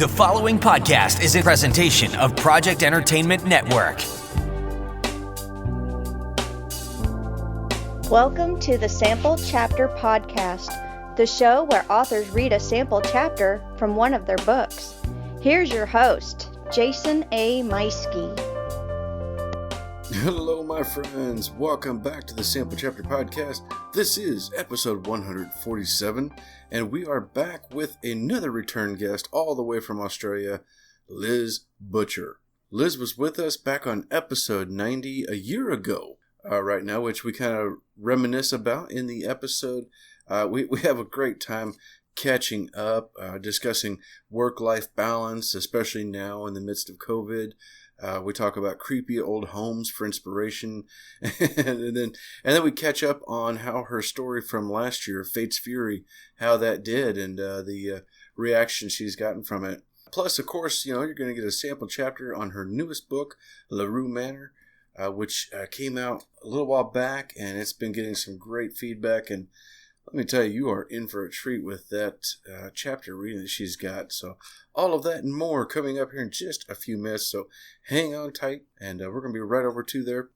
The following podcast is a presentation of Project Entertainment Network. Welcome to the Sample Chapter Podcast, the show where authors read a sample chapter from one of their books. Here's your host, Jason A. Meuschke. Hello, my friends. Welcome back to the Sample Chapter Podcast. This is episode 147, and we are back with another return guest all the way from Australia, Liz Butcher. Liz was with us back on episode 90 a year ago right now, which we kind of reminisce about in the episode. We have a great time catching up, discussing work-life balance, especially now in the midst of COVID. We talk about creepy old homes for inspiration, and then we catch up on how her story from last year, Fate's Fury, how that did, and the reaction she's gotten from it. Plus, of course, you're going to get a sample chapter on her newest book, LeRoux Manor, which came out a little while back, and it's been getting some great feedback. And let me tell you, you are in for a treat with that chapter reading that she's got. So all of that and more coming up here in just a few minutes. So hang on tight, and we're going to be right over to there.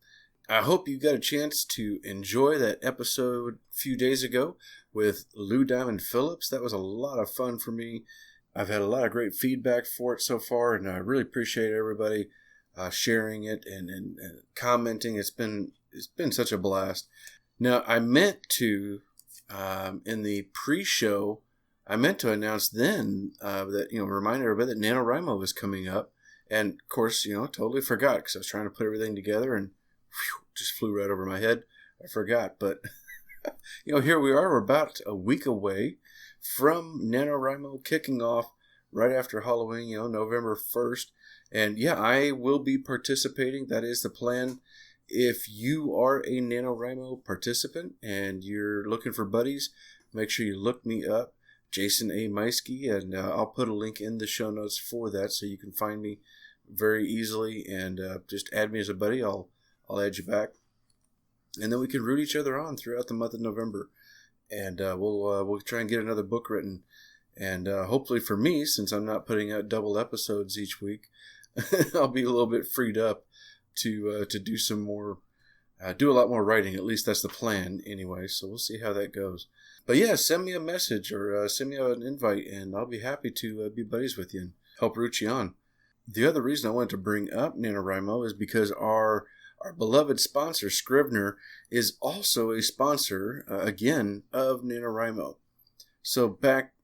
I hope you got a chance to enjoy that episode a few days ago with Lou Diamond Phillips. That was a lot of fun for me. I've had a lot of great feedback for it so far, and I really appreciate everybody sharing it and commenting. It's been such a blast. Now, I meant to... in the pre-show, I meant to announce then that, remind everybody that NaNoWriMo was coming up. And, of course, totally forgot because I was trying to put everything together and just flew right over my head. I forgot. But, here we are. We're about a week away from NaNoWriMo kicking off right after Halloween, November 1st. And, yeah, I will be participating. That is the plan. If you are a NaNoWriMo participant and you're looking for buddies, make sure you look me up, Jason A. Meuschke, and I'll put a link in the show notes for that so you can find me very easily, and just add me as a buddy. I'll add you back, and then we can root each other on throughout the month of November, and we'll try and get another book written, and hopefully for me, since I'm not putting out double episodes each week, I'll be a little bit freed up to do some more, do a lot more writing. At least that's the plan anyway. So we'll see how that goes. But yeah, send me a message or send me an invite, and I'll be happy to be buddies with you and help root you on. The other reason I wanted to bring up NaNoWriMo is because our beloved sponsor, Scrivener, is also a sponsor, again, of NaNoWriMo. So back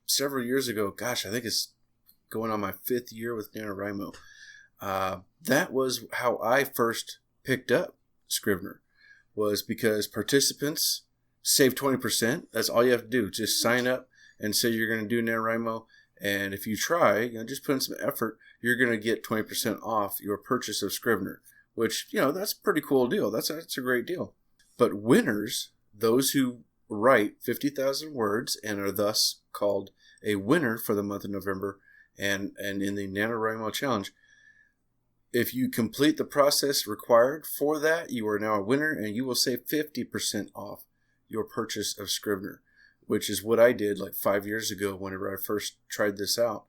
several years ago, gosh, I think it's going on my 5th year with NaNoWriMo. That was how I first picked up Scrivener, was because participants save 20%. That's all you have to do. Just sign up and say you're going to do NaNoWriMo. And if you try, just put in some effort, you're going to get 20% off your purchase of Scrivener, which, that's a pretty cool deal. That's a great deal. But winners, those who write 50,000 words and are thus called a winner for the month of November and in the NaNoWriMo Challenge, if you complete the process required for that, you are now a winner, and you will save 50% off your purchase of Scrivener, which is what I did like 5 years ago whenever I first tried this out.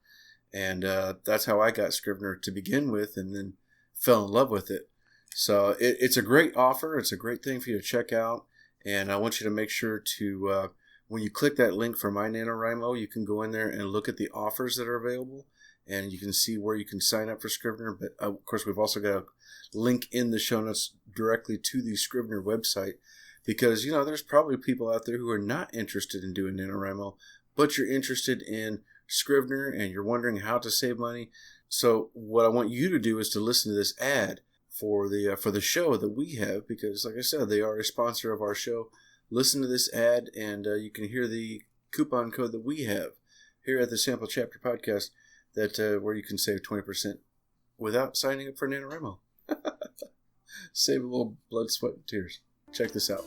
And that's how I got Scrivener to begin with, and then fell in love with it. So it's a great offer. It's a great thing for you to check out. And I want you to make sure to, when you click that link for My NaNoWriMo, you can go in there and look at the offers that are available. And you can see where you can sign up for Scrivener. But, of course, we've also got a link in the show notes directly to the Scrivener website. Because, there's probably people out there who are not interested in doing NaNoWriMo, but you're interested in Scrivener and you're wondering how to save money. So what I want you to do is to listen to this ad for the show that we have. Because, like I said, they are a sponsor of our show. Listen to this ad, and you can hear the coupon code that we have here at the Sample Chapter Podcast. That where you can save 20% without signing up for NaNoWriMo. Save a little blood, sweat, and tears. Check this out.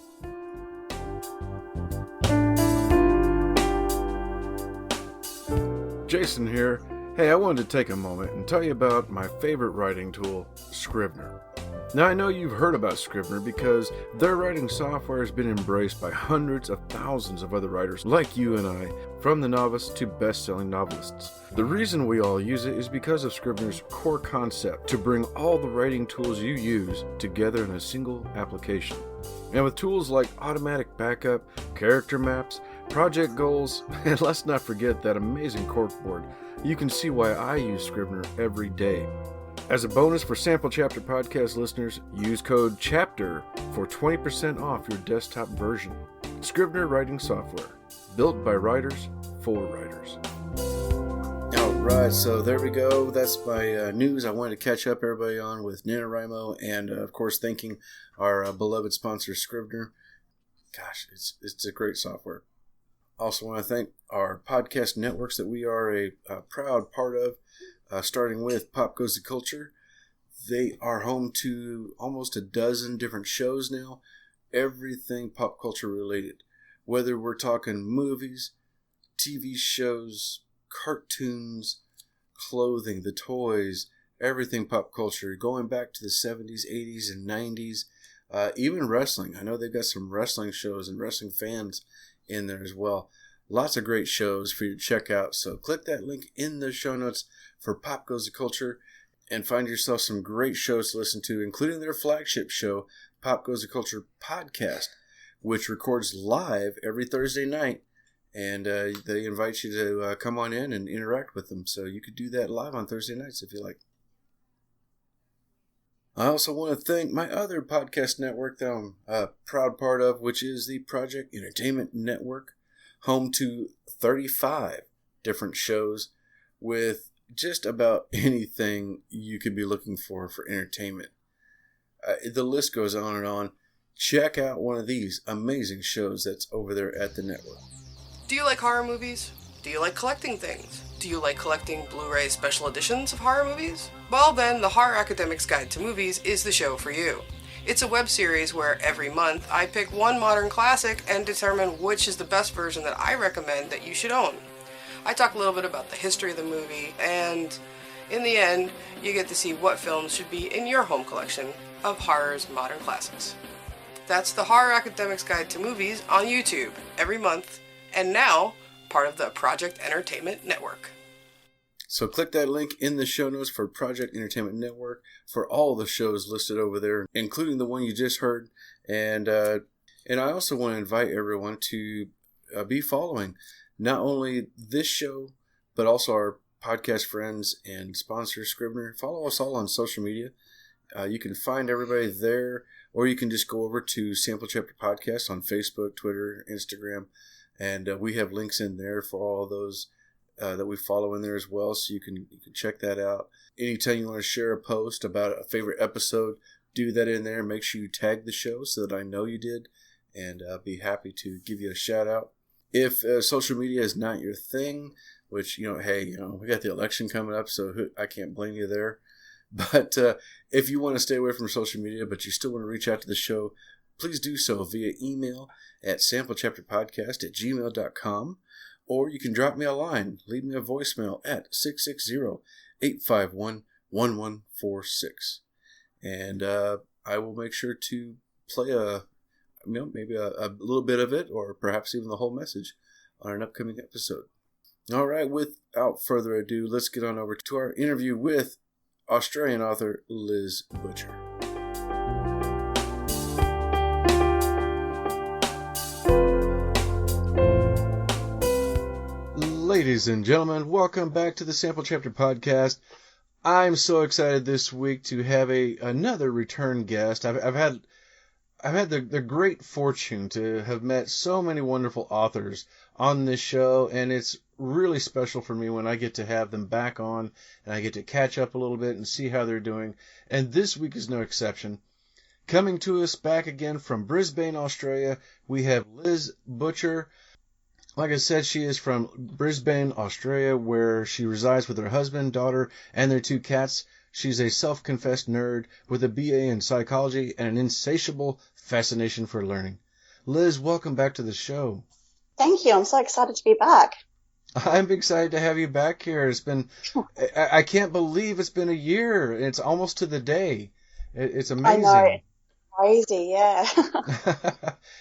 Jason here. Hey, I wanted to take a moment and tell you about my favorite writing tool, Scrivener. Now, I know you've heard about Scrivener because their writing software has been embraced by hundreds of thousands of other writers like you and I, from the novice to best-selling novelists. The reason we all use it is because of Scrivener's core concept to bring all the writing tools you use together in a single application. And with tools like automatic backup, character maps, project goals, and let's not forget that amazing corkboard, you can see why I use Scrivener every day. As a bonus for Sample Chapter podcast listeners, use code CHAPTER for 20% off your desktop version. Scrivener writing software, built by writers for writers. Alright, so there we go. That's my news I wanted to catch up everybody on with NaNoWriMo, and of course thanking our beloved sponsor Scrivener. Gosh, it's a great software. Also want to thank our podcast networks that we are a proud part of, starting with Pop Goes the Culture. They are home to almost a dozen different shows now, everything pop culture related. Whether we're talking movies, TV shows, cartoons, clothing, the toys, everything pop culture, going back to the 70s, 80s, and 90s, even wrestling. I know they've got some wrestling shows and wrestling fans in there as well. Lots of great shows for you to check out. So click that link in the show notes for Pop Goes the Culture and find yourself some great shows to listen to, including their flagship show, Pop Goes the Culture Podcast, which records live every Thursday night. And they invite you to come on in and interact with them. So you could do that live on Thursday nights if you like. I also want to thank my other podcast network that I'm a proud part of, which is the Project Entertainment Network, home to 35 different shows with just about anything you could be looking for entertainment. The list goes on and on. Check out one of these amazing shows that's over there at the network. Do you like horror movies? Do you like collecting things? Do you like collecting Blu-ray special editions of horror movies? Well then, the Horror Academic's Guide to Movies is the show for you. It's a web series where every month I pick one modern classic and determine which is the best version that I recommend that you should own. I talk a little bit about the history of the movie, and in the end, you get to see what films should be in your home collection of horror's modern classics. That's the Horror Academic's Guide to Movies on YouTube every month, and now part of the Project Entertainment Network. So click that link in the show notes for Project Entertainment Network for all the shows listed over there, including the one you just heard. And I also want to invite everyone to be following not only this show, but also our podcast friends and sponsor Scrivener. Follow us all on social media. You can find everybody there, or you can just go over to Sample Chapter Podcast on Facebook, Twitter, Instagram. And we have links in there for all of those that we follow in there as well, so you can check that out. Anytime you want to share a post about a favorite episode, do that in there. Make sure you tag the show so that I know you did, and I'll be happy to give you a shout out. If social media is not your thing, which, hey, we got the election coming up, so I can't blame you there. But if you want to stay away from social media, but you still want to reach out to the show, please do so via email at samplechapterpodcast@gmail.com, or you can drop me a line, leave me a voicemail at 660-851-1146. And I will make sure to play maybe a little bit of it, or perhaps even the whole message on an upcoming episode. All right, without further ado, let's get on over to our interview with Australian author Liz Butcher. Ladies and gentlemen, welcome back to the Sample Chapter Podcast. I'm so excited this week to have another return guest. I've had the great fortune to have met so many wonderful authors on this show, and it's really special for me when I get to have them back on and I get to catch up a little bit and see how they're doing. And this week is no exception. Coming to us back again from Brisbane, Australia, we have Liz Butcher. Like I said, she is from Brisbane, Australia, where she resides with her husband, daughter, and their 2 cats. She's a self-confessed nerd with a BA in psychology and an insatiable fascination for learning. Liz, welcome back to the show. Thank you. I'm so excited to be back. I'm excited to have you back here. It's been, I can't believe it's been a year. It's almost to the day. It's I know, amazing. it's crazy, yeah.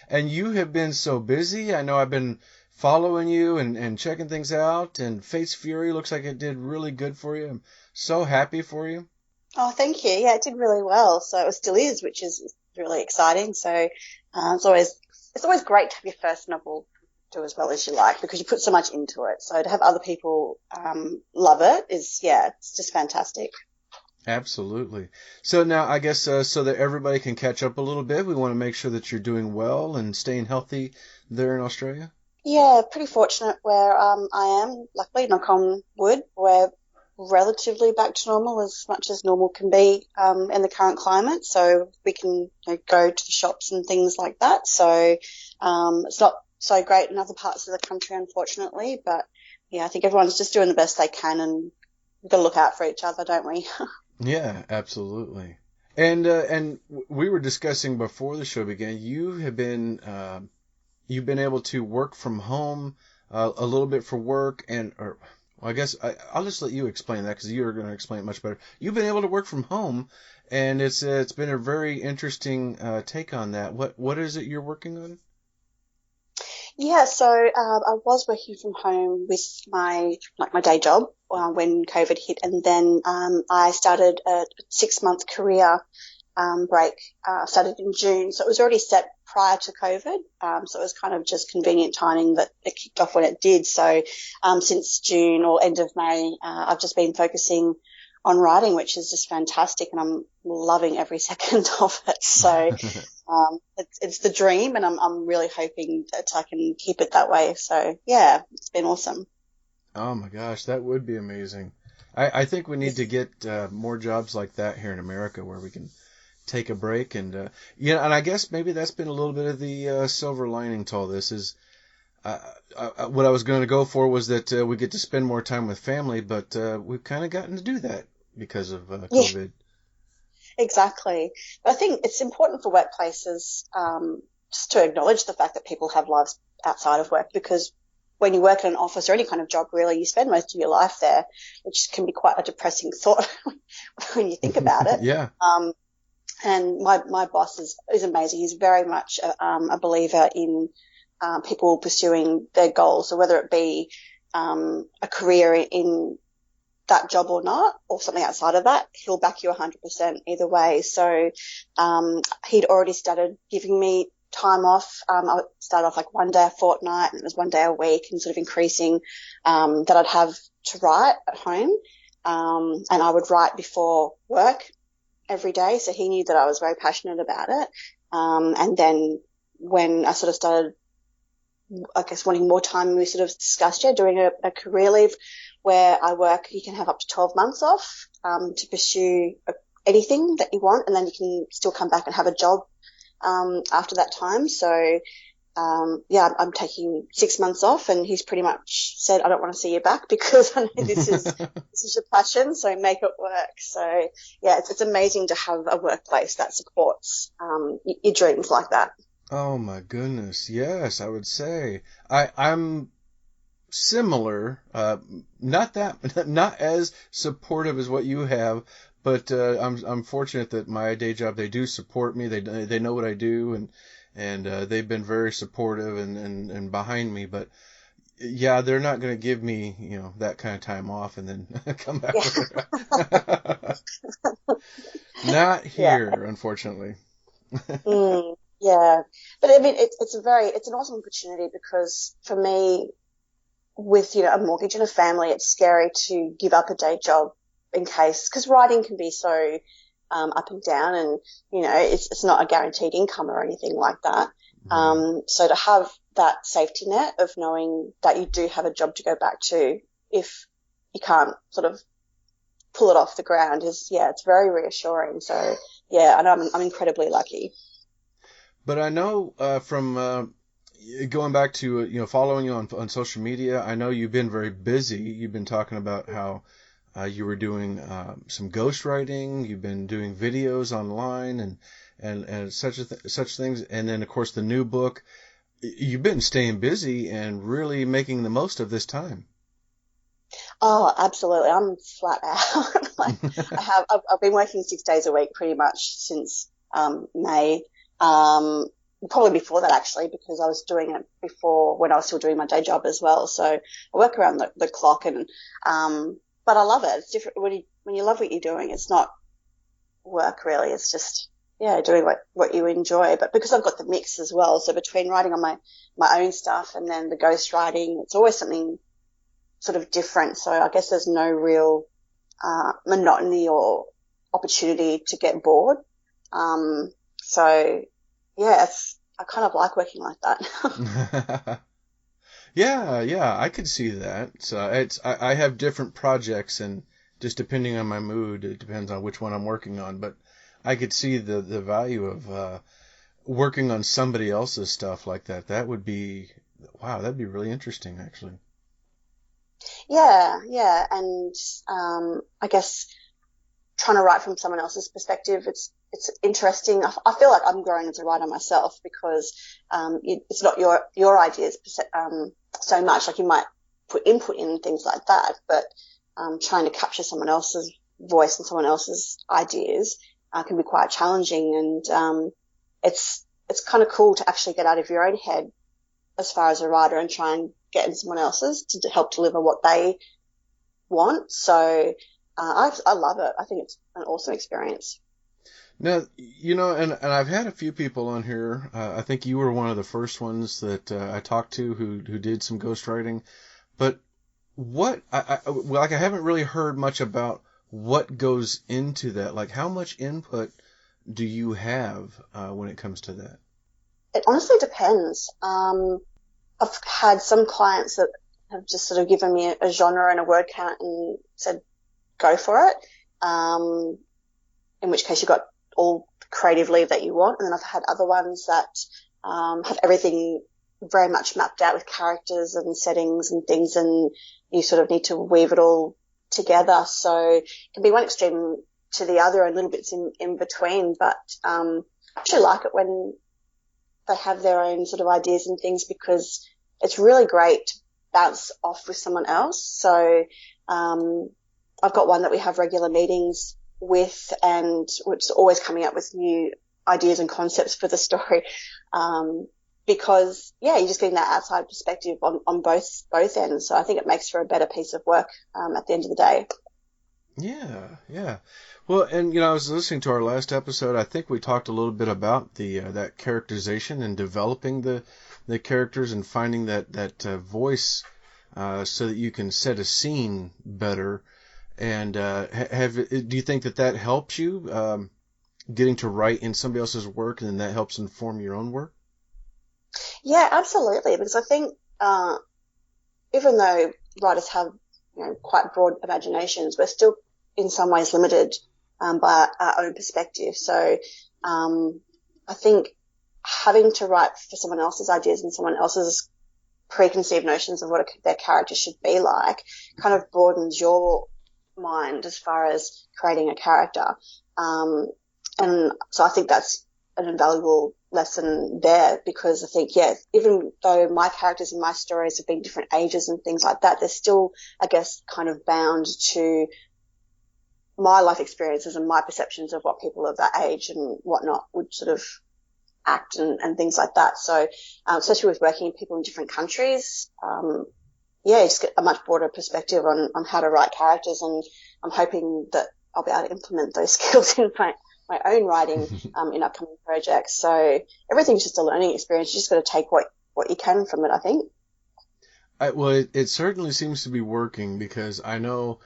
And you have been so busy. I know I've been following you and checking things out, and Fate's Fury looks like it did really good for you. I'm so happy for you. Oh, thank you. Yeah, it did really well. So it still is, which is really exciting. So it's always great to have your first novel do as well as you like, because you put so much into it. So to have other people love it is, yeah, it's just fantastic. Absolutely. So now I guess so that everybody can catch up a little bit, we want to make sure that you're doing well and staying healthy there in Australia. Yeah, pretty fortunate where I am. Luckily, knock on wood, we're relatively back to normal, as much as normal can be in the current climate. So we can go to the shops and things like that. So it's not so great in other parts of the country, unfortunately. But yeah, I think everyone's just doing the best they can, and we've got to look out for each other, don't we? Yeah, absolutely. And we were discussing before the show began. You've been able to work from home a little bit for work, well, I guess I'll just let you explain that, because you're going to explain it much better. You've been able to work from home, and it's been a very interesting take on that. What is it you're working on? Yeah, so I was working from home with my day job when COVID hit, and then I started a 6-month career break. Started in June, so it was already set prior to COVID. So it was kind of just convenient timing that it kicked off when it did. So since June or end of May, I've just been focusing on writing, which is just fantastic, and I'm loving every second of it. So it's the dream, and I'm really hoping that I can keep it that way. So yeah, it's been awesome. Oh my gosh, that would be amazing. I think we need to get more jobs like that here in America, where we can take a break, and and I guess maybe that's been a little bit of the silver lining to all this. Is what I was going to go for was that we get to spend more time with family, but we've kind of gotten to do that because of COVID. Exactly. But I think it's important for workplaces just to acknowledge the fact that people have lives outside of work, because when you work in an office or any kind of job, really, you spend most of your life there, which can be quite a depressing thought when you think about it. Yeah. And my boss is amazing. He's very much a believer in people pursuing their goals. So whether it be a career in that job or not, or something outside of that, he'll back you 100% either way. So he'd already started giving me time off. I would start off like one day a fortnight, and it was one day a week, and sort of increasing that I'd have to write at home. And I would write before work every day, so he knew that I was very passionate about it. And then when I sort of started, I guess, wanting more time, we sort of discussed doing a career leave where I work. You can have up to 12 months off to pursue anything that you want, and then you can still come back and have a job after that time. So I'm taking 6 months off, and he's pretty much said, I don't want to see you back, because I know this is your passion, so make it work. So yeah, it's amazing to have a workplace that supports your dreams like that. Oh my goodness, yes, I would say I'm similar, not as supportive as what you have, but I'm fortunate that my day job, they do support me. They know what I do, and they've been very supportive and behind me. But yeah, they're not going to give me that kind of time off and then come back. Yeah. Not here, unfortunately. Yeah, but I mean, it's an awesome opportunity, because for me, with a mortgage and a family, it's scary to give up a day job in case, because writing can be so up and down, and it's not a guaranteed income or anything like that. So to have that safety net of knowing that you do have a job to go back to if you can't sort of pull it off the ground it's very reassuring. So yeah, and I'm incredibly lucky. But I know from going back to following you on social media, I know you've been very busy. You've been talking about how you were doing some ghostwriting. You've been doing videos online and such things. And then of course the new book. You've been staying busy and really making the most of this time. Oh, absolutely. I'm flat out. I've been working 6 days a week pretty much since May. Probably before that actually, because I was doing it before when I was still doing my day job as well. So I work around the clock, and but I love it. It's different when you love what you're doing. It's not work really. It's just doing what you enjoy. But because I've got the mix as well, so between writing on my own stuff and then the ghostwriting, it's always something sort of different. So I guess there's no real monotony or opportunity to get bored. So yeah, I kind of like working like that. Yeah, I could see that. So I have different projects, and just depending on my mood, it depends on which one I'm working on. But I could see the value of working on somebody else's stuff like that. That would be, wow, that'd be really interesting, actually. Yeah, and I guess trying to write from someone else's perspective, it's interesting. I feel like I'm growing as a writer myself, because it's not your ideas so much. Like, you might put input in things like that, but trying to capture someone else's voice and someone else's ideas can be quite challenging. And it's kind of cool to actually get out of your own head as far as a writer and try and get in someone else's to help deliver what they want. So I love it. I think it's an awesome experience. Now, and I've had a few people on here. I think you were one of the first ones that I talked to who did some ghostwriting. But I haven't really heard much about what goes into that. Like, how much input do you have when it comes to that? It honestly depends. I've had some clients that have just sort of given me a genre and a word count and said, go for it. In which case you've got all creative leave that you want. And then I've had other ones that have everything very much mapped out with characters and settings and things, and you sort of need to weave it all together. So it can be one extreme to the other and little bits in between. But I actually like it when they have their own sort of ideas and things, because it's really great to bounce off with someone else. So I've got one that we have regular meetings with, and which is always coming up with new ideas and concepts for the story. Because you're just getting that outside perspective on both ends. So I think it makes for a better piece of work at the end of the day. Yeah. Well, and I was listening to our last episode. I think we talked a little bit about the that characterization and developing the characters and finding that voice so that you can set a scene better. And do you think that helps you getting to write in somebody else's work, and then that helps inform your own work? Yeah, absolutely. Because I think even though writers have quite broad imaginations, we're still in some ways limited by our own perspective. So I think having to write for someone else's ideas and someone else's preconceived notions of what their character should be like kind of broadens your mind as far as creating a character. And so I think that's an invaluable lesson there, because I think, even though my characters and my stories have been different ages and things like that, they're still, I guess, kind of bound to my life experiences and my perceptions of what people of that age and whatnot would sort of act and things like that. So, especially with working with people in different countries, you just get a much broader perspective on how to write characters, and I'm hoping that I'll be able to implement those skills in my own writing in upcoming projects. So everything's just a learning experience. You just got to take what you can from it, I think. Well, it certainly seems to be working, because I know,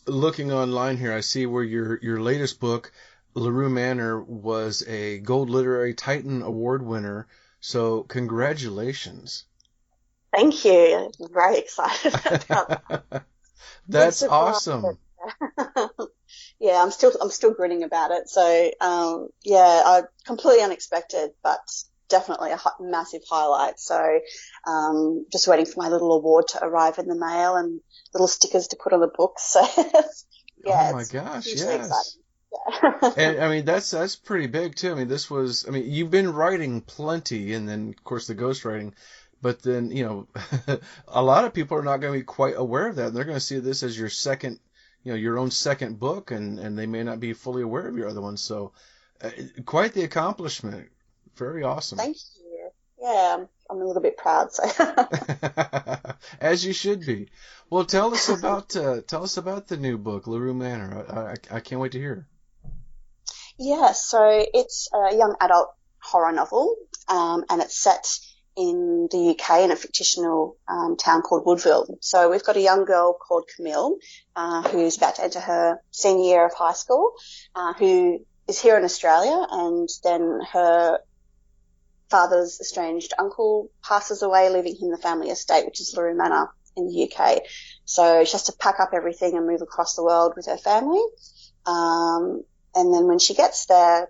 looking online here, I see where your latest book, LeRoux Manor, was a Gold Literary Titan Award winner. So congratulations. Thank you. I'm very excited about that. That's awesome. Yeah, I'm still grinning about it. So, completely unexpected, but definitely a massive highlight. So, just waiting for my little award to arrive in the mail and little stickers to put on the book. So, oh my gosh, yes. Exciting. Yeah. And I mean, that's pretty big too. I mean, you've been writing plenty, and then of course the ghostwriting, But then, a lot of people are not going to be quite aware of that. And they're going to see this as your second, your own second book, and they may not be fully aware of your other one. So quite the accomplishment. Very awesome. Thank you. Yeah, I'm a little bit proud. So. As you should be. Well, tell us about the new book, LeRoux Manor. I can't wait to hear. Yeah, so it's a young adult horror novel, and it's set in the UK in a fictional town called Woodville. So we've got a young girl called Camille, who's about to enter her senior year of high school, who is here in Australia, and then her father's estranged uncle passes away, leaving him the family estate, which is LeRoux Manor in the UK. So she has to pack up everything and move across the world with her family. And then when she gets there,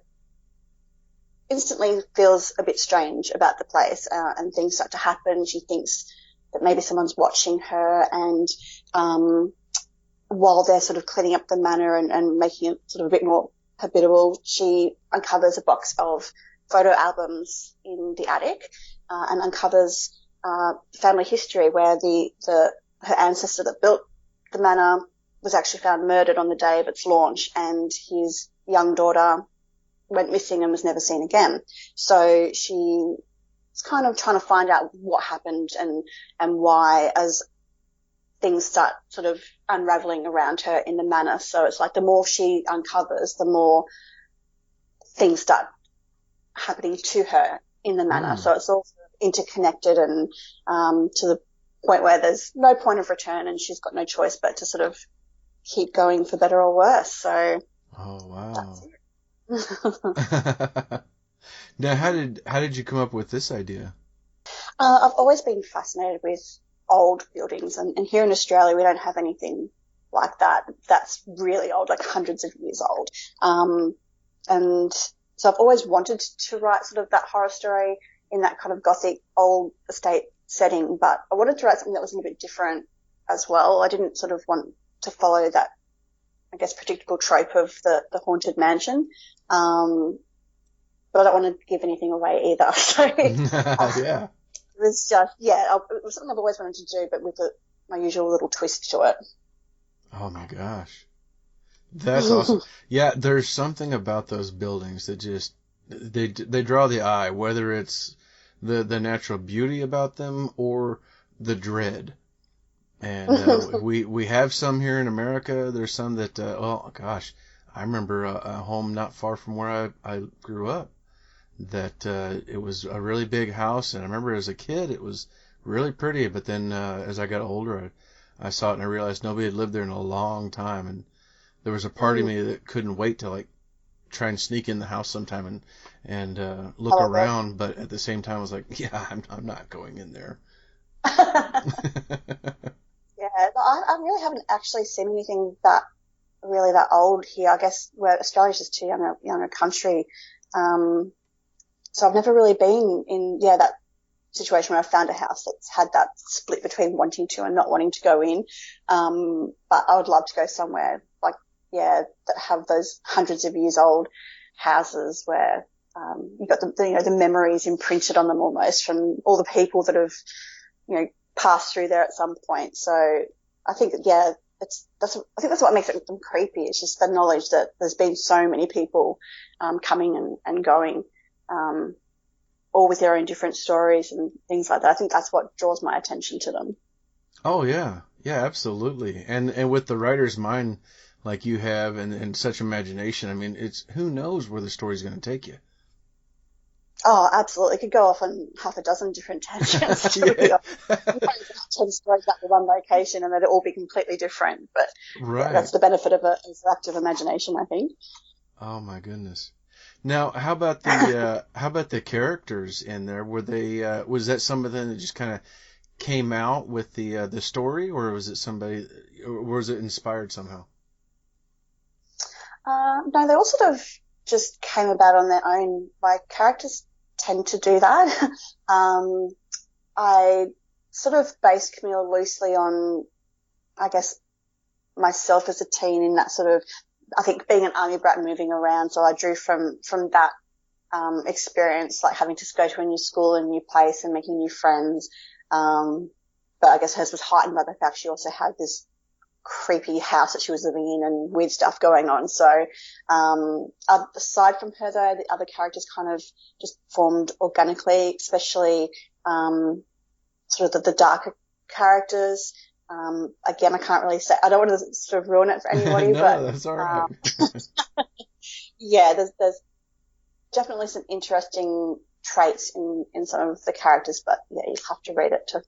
instantly feels a bit strange about the place, and things start to happen. She thinks that maybe someone's watching her, and while they're sort of cleaning up the manor and making it sort of a bit more habitable, she uncovers a box of photo albums in the attic, and uncovers family history where her ancestor that built the manor was actually found murdered on the day of its launch, and his young daughter went missing and was never seen again. So she's kind of trying to find out what happened and why, as things start sort of unraveling around her in the manor. So it's like the more she uncovers, the more things start happening to her in the manor. So it's all sort of interconnected, and to the point where there's no point of return, and she's got no choice but to sort of keep going for better or worse. So that's it. Now, how did you come up with this idea? I've always been fascinated with old buildings, and here in Australia we don't have anything like that. That's really old, like hundreds of years old. And so I've always wanted to write sort of that horror story in that kind of gothic old estate setting, but I wanted to write something that was a little bit different as well. I didn't sort of want to follow that, I guess, predictable trope of the haunted mansion. But I don't want to give anything away either. So yeah. It was just, it was something I've always wanted to do, but with my usual little twist to it. Oh my gosh. That's awesome. Yeah, there's something about those buildings that just, they draw the eye, whether it's the natural beauty about them or the dread. And we have some here in America. There's some that, I remember a home not far from where I grew up that it was a really big house. And I remember as a kid it was really pretty. But then as I got older, I saw it and I realized nobody had lived there in a long time. And there was a part of me that couldn't wait to like try and sneak in the house sometime and look around. But at the same time I was like, yeah, I'm not going in there. Yeah, I really haven't actually seen anything that old here. I guess where Australia's just too young a country. So I've never really been in, that situation where I found a house that's had that split between wanting to and not wanting to go in. But I would love to go somewhere like, that have those hundreds of years old houses where, you've got the memories imprinted on them almost from all the people that have, passed through there at some point. So I think, I think that's what makes them creepy. It's just the knowledge that there's been so many people coming and going, all with their own different stories and things like that. I think that's what draws my attention to them. Oh yeah, absolutely. And with the writer's mind like you have and such imagination, I mean, it's who knows where the story's going to take you. Oh, absolutely. It could go off on half a dozen different tangents. You might 10 stories about the one location and they'd all be completely different. But that's the benefit of an active imagination, I think. Oh my goodness. Now, how about the characters in there? Were they was that something that just kind of came out with the story, or was it was it inspired somehow? No, they all sort of just came about on their own. My characters tend to do that. I sort of based Camille loosely on, I guess, myself as a teen in that sort of, I think, being an army brat and moving around. So I drew from that experience, like having to go to a new school, a new place, and making new friends. But I guess hers was heightened by the fact she also had this creepy house that she was living in and weird stuff going on. So, aside from her though, the other characters kind of just formed organically, especially, sort of the darker characters. Again, I can't really say, I don't want to sort of ruin it for anybody, No, but that's all right. yeah, there's definitely some interesting traits in some of the characters, but yeah, you have to read it to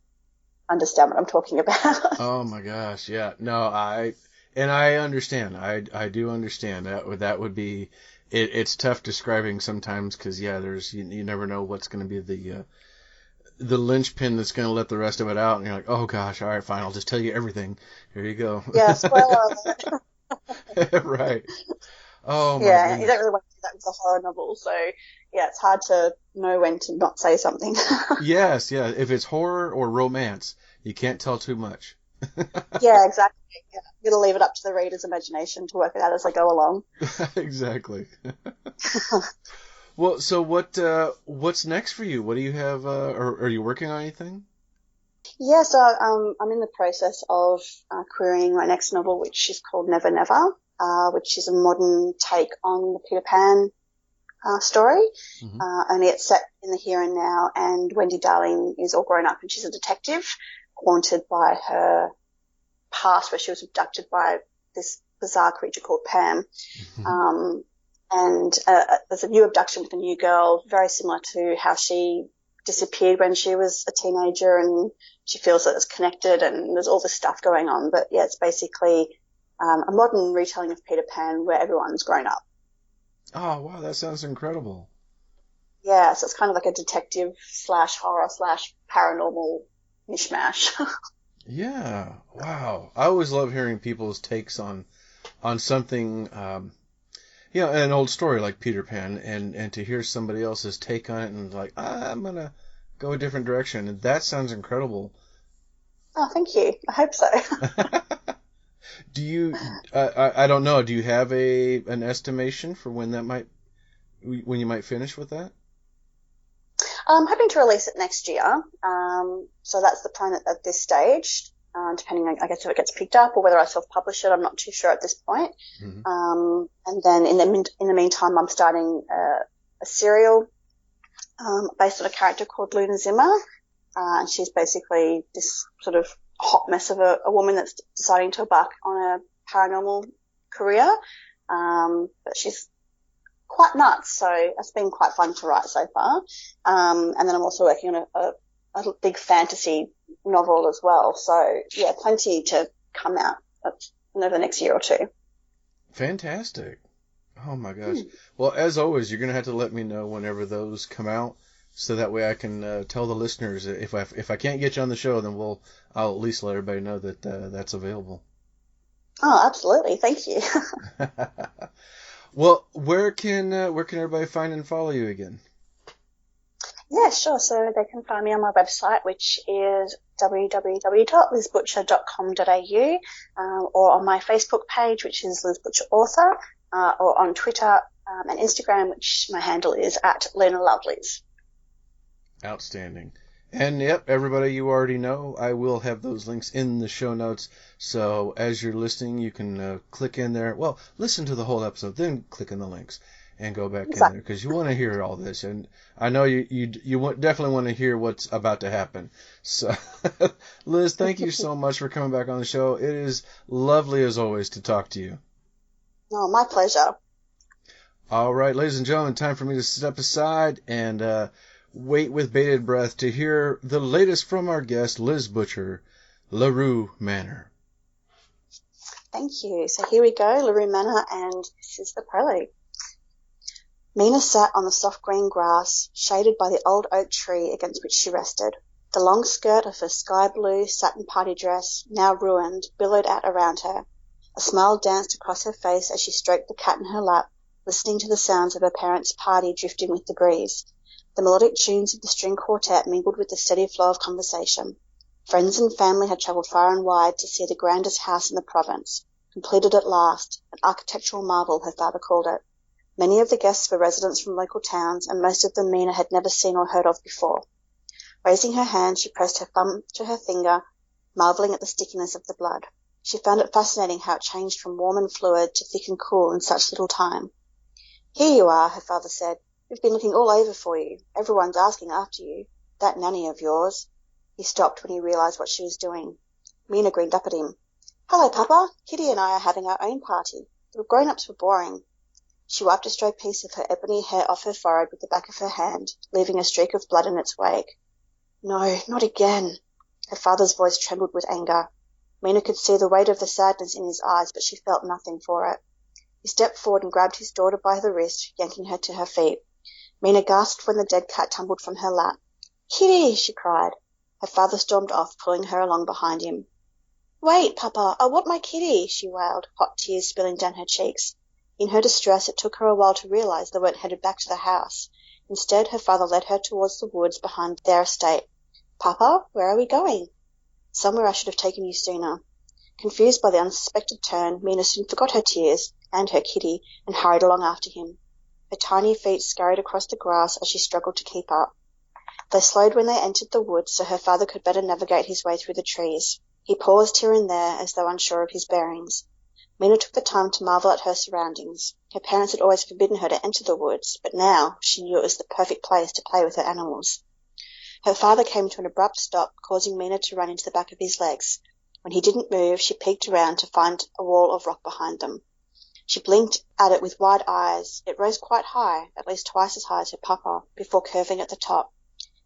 understand what I'm talking about. Oh my gosh, yeah. No, I understand. I do understand that would be it's tough describing sometimes because yeah, you never know what's going to be the linchpin that's going to let the rest of it out, and you're like, oh gosh, all right, fine, I'll just tell you everything. Here you go. Yeah, spoiler alert. Right. Oh my yeah, goodness. you don't really want to do that with a horror novel, so yeah, it's hard to know when to not say something. Yes, yeah. If it's horror or romance, you can't tell too much. Yeah, exactly. Yeah. You gotta leave it up to the reader's imagination to work it out as they go along. Exactly. Well, so what's next for you? What do you have, or are you working on anything? Yeah, so I'm in the process of querying my next novel, which is called Never Never, which is a modern take on the Peter Pan story. Mm-hmm. Only it's set in the here and now, and Wendy Darling is all grown up and she's a detective, haunted by her past where she was abducted by this bizarre creature called Pam. Mm-hmm. And there's a new abduction with a new girl, very similar to how she disappeared when she was a teenager, and she feels that it's connected, and there's all this stuff going on. But yeah, it's basically a modern retelling of Peter Pan where everyone's grown up. Oh, wow, that sounds incredible. Yeah, so it's kind of like a detective / horror / paranormal mishmash. Yeah, wow. I always love hearing people's takes on something, an old story like Peter Pan, and to hear somebody else's take on it and like, I'm going to go a different direction. And that sounds incredible. Oh, thank you. I hope so. Do you, I don't know, do you have an estimation for when you might finish with that? I'm hoping to release it next year. So that's the plan at this stage. Depending on, I guess, if it gets picked up or whether I self-publish it, I'm not too sure at this point. Mm-hmm. And then in the meantime, I'm starting a serial based on a character called Luna Zimmer. And she's basically this sort of hot mess of a woman that's deciding to embark on a paranormal career. But she's quite nuts, so it's been quite fun to write so far. And then I'm also working on a big fantasy novel as well. So yeah, plenty to come out over the next year or two. Fantastic. Oh my gosh. Well, as always, you're going to have to let me know whenever those come out, so that way I can tell the listeners if I can't get you on the show, then I'll at least let everybody know that that's available. Oh, absolutely. Thank you. Well, where can everybody find and follow you again? Yeah, sure. So they can find me on my website, which is www.lizbutcher.com.au, or on my Facebook page, which is Liz Butcher Author, or on Twitter and Instagram, which my handle is @LunaLovelies. Outstanding. And yep, everybody, you already know, I will have those links in the show notes. So as you're listening, you can click in there. Well, listen to the whole episode, then click on the links and go back in there, because you want to hear all this. And I know you definitely want to hear what's about to happen. So, Liz, thank you so much for coming back on the show. It is lovely, as always, to talk to you. Oh, my pleasure. All right, ladies and gentlemen, time for me to step aside and wait with bated breath to hear the latest from our guest, Liz Butcher, LeRoux Manor. Thank you. So here we go, LeRoux Manor, and this is the prelude. Mina sat on the soft green grass, shaded by the old oak tree against which she rested. The long skirt of her sky-blue satin party dress, now ruined, billowed out around her. A smile danced across her face as she stroked the cat in her lap, listening to the sounds of her parents' party drifting with the breeze. The melodic tunes of the string quartet mingled with the steady flow of conversation. Friends and family had travelled far and wide to see the grandest house in the province, completed at last, an architectural marvel her father called it. Many of the guests were residents from local towns, and most of them Mina had never seen or heard of before. Raising her hand, she pressed her thumb to her finger, marveling at the stickiness of the blood. She found it fascinating how it changed from warm and fluid to thick and cool in such little time. "Here you are," her father said. "We've been looking all over for you. Everyone's asking after you. That nanny of yours." He stopped when he realized what she was doing. Mina grinned up at him. "Hello, Papa. Kitty and I are having our own party. The grown-ups were boring." She wiped a stray piece of her ebony hair off her forehead with the back of her hand, leaving a streak of blood in its wake. "No, not again." Her father's voice trembled with anger. Mina could see the weight of the sadness in his eyes, but she felt nothing for it. He stepped forward and grabbed his daughter by the wrist, yanking her to her feet. Mina gasped when the dead cat tumbled from her lap. "Kitty!" she cried. Her father stormed off, pulling her along behind him. "Wait, Papa, I want my kitty," she wailed, hot tears spilling down her cheeks. In her distress, it took her a while to realize they weren't headed back to the house. Instead, her father led her towards the woods behind their estate. "Papa, where are we going?" "Somewhere I should have taken you sooner." Confused by the unsuspected turn, Mina soon forgot her tears and her kitty and hurried along after him. Her tiny feet scurried across the grass as she struggled to keep up. They slowed when they entered the woods so her father could better navigate his way through the trees. He paused here and there as though unsure of his bearings. Mina took the time to marvel at her surroundings. Her parents had always forbidden her to enter the woods, but now she knew it was the perfect place to play with her animals. Her father came to an abrupt stop, causing Mina to run into the back of his legs. When he didn't move, she peeked around to find a wall of rock behind them. She blinked at it with wide eyes. It rose quite high, at least twice as high as her papa, before curving at the top.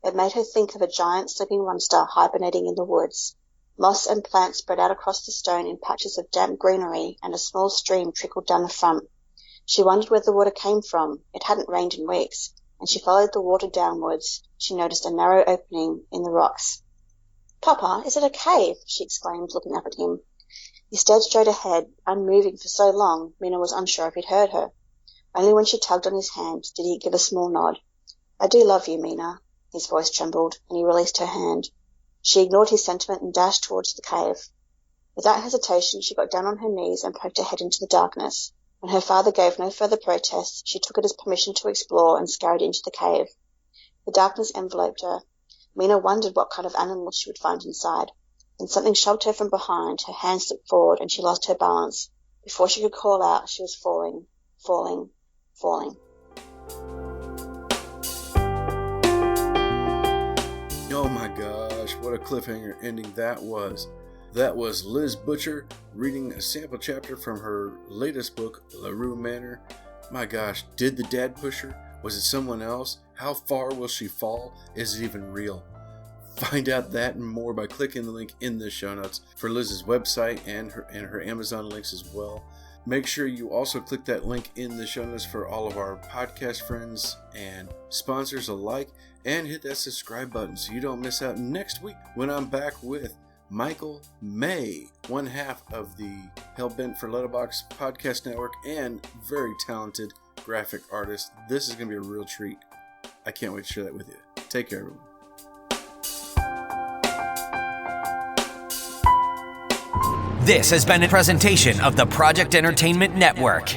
It made her think of a giant sleeping monster hibernating in the woods. Moss and plants spread out across the stone in patches of damp greenery, and a small stream trickled down the front. She wondered where the water came from. It hadn't rained in weeks, and she followed the water downwards. She noticed a narrow opening in the rocks. "Papa, is it a cave?" she exclaimed, looking up at him. He stared straight ahead, unmoving for so long Mina was unsure if he'd heard her. Only when she tugged on his hand did he give a small nod. "I do love you, Mina." His voice trembled, and he released her hand. She ignored his sentiment and dashed towards the cave. Without hesitation, she got down on her knees and poked her head into the darkness. When her father gave no further protest, she took it as permission to explore and scurried into the cave. The darkness enveloped her. Mina wondered what kind of animals she would find inside. Then something shoved her from behind, her hand slipped forward, and she lost her balance. Before she could call out, she was falling, falling, falling. Oh my gosh, what a cliffhanger ending that was. That was Liz Butcher reading a sample chapter from her latest book, LeRoux Manor. My gosh, did the dad push her? Was it someone else? How far will she fall? Is it even real? Find out that and more by clicking the link in the show notes for Liz's website and her Amazon links as well. Make sure you also click that link in the show notes for all of our podcast friends and sponsors alike, and hit that subscribe button so you don't miss out next week when I'm back with Michael May, one half of the Hellbent for Letterboxd podcast network and very talented graphic artist. This is going to be a real treat. I can't wait to share that with you. Take care, everyone. This has been a presentation of the Project Entertainment Network.